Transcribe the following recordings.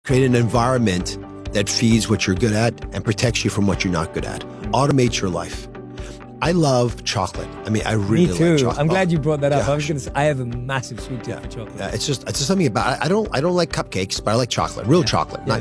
Create an environment that feeds what you're good at and protects you from what you're not good at. Automate your life. I love chocolate. I mean, I really Me too. like chocolate. I'm glad you brought that up. Yeah. I was gonna say, I have a massive sweet tooth for chocolate. Yeah, it's just something about it. I don't like cupcakes, but I like chocolate, real chocolate, not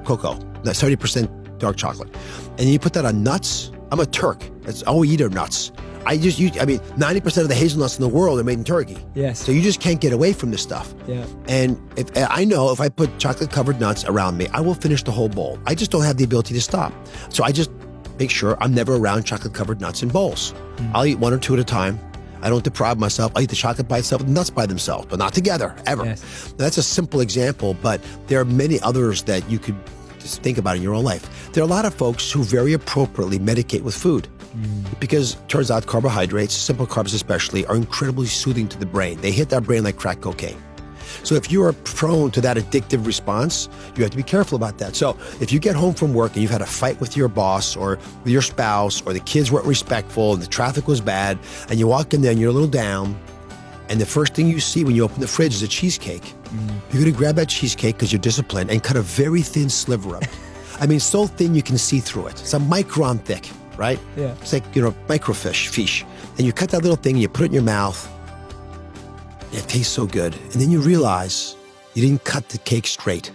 cocoa. That's 70% dark chocolate. And you put that on nuts. I'm a Turk. That's all we eat are nuts. I mean, 90% of the hazelnuts in the world are made in Turkey. Yes. So you just can't get away from this stuff. Yeah. And I know if I put chocolate-covered nuts around me, I will finish the whole bowl. I just don't have the ability to stop. So I just make sure I'm never around chocolate-covered nuts in bowls. I'll eat one or two at a time. I don't deprive myself. I'll eat the chocolate by itself, the nuts by themselves, but not together, ever. Yes. Now, that's a simple example, but there are many others that you could just think about in your own life. There are a lot of folks who very appropriately medicate with food because it turns out carbohydrates, simple carbs especially, are incredibly soothing to the brain. They hit that brain like crack cocaine. So if you are prone to that addictive response, you have to be careful about that. So if you get home from work and you've had a fight with your boss or with your spouse or the kids weren't respectful and the traffic was bad and you walk in there and you're a little down and the first thing you see when you open the fridge is a cheesecake, you're going to grab that cheesecake because you're disciplined and cut a very thin sliver of it. I mean, so thin you can see through it. It's a micron thick, right? Yeah. It's like, microfiche. And you cut that little thing and you put it in your mouth. It tastes so good. And then you realize you didn't cut the cake straight.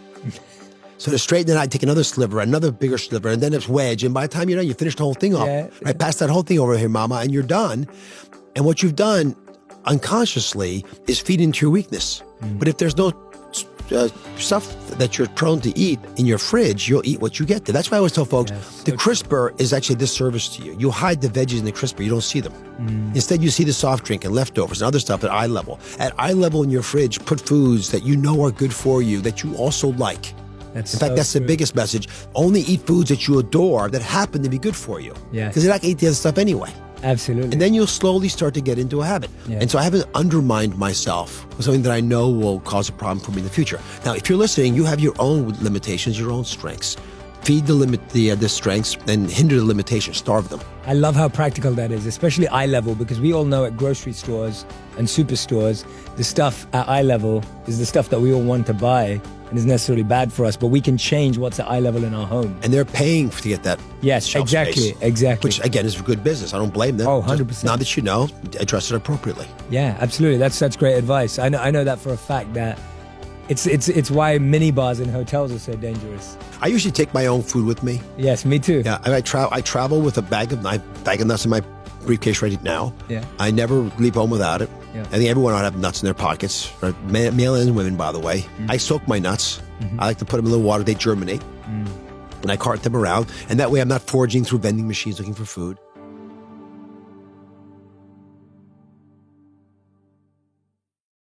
So to straighten it out, take another sliver, another bigger sliver, and then it's wedge. And by the time you're done, you finish the whole thing off. Right? Pass that whole thing over here, mama, and you're done. And what you've done unconsciously is feed into your weakness. But if there's no stuff that you're prone to eat in your fridge, you'll eat what you get there. That's why I always tell folks, the crisper is actually a disservice to you. You hide the veggies in the crisper, you don't see them. Instead, you see the soft drink and leftovers and other stuff at eye level. At eye level in your fridge, put foods that you know are good for you, that you also like. In fact, that's the biggest message. Only eat foods that you adore that happen to be good for you. Because you're not going to eat the other stuff anyway. Absolutely. And then you'll slowly start to get into a habit. And so I haven't undermined myself with something that I know will cause a problem for me in the future. Now, if you're listening, you have your own limitations, your own strengths. Feed the strengths and hinder the limitations, starve them. I love how practical that is, especially eye level, because we all know at grocery stores and superstores, the stuff at eye level is the stuff that we all want to buy and is necessarily bad for us, but we can change what's at eye level in our home. And they're paying to get that shelf space, exactly. Which, again, is good business. I don't blame them. Oh, 100%. Just, now that you know, address it appropriately. Yeah, absolutely. That's great advice. I know that for a fact that it's why minibars in hotels are so dangerous. I usually take my own food with me. Yes, me too. Yeah, I travel with a bag of nuts in my briefcase right now. Yeah. I never leave home without it. Yeah. I think everyone ought to have nuts in their pockets, right? Male and women, by the way. I soak my nuts. I like to put them in a little water. They germinate. And I cart them around. And that way I'm not foraging through vending machines looking for food.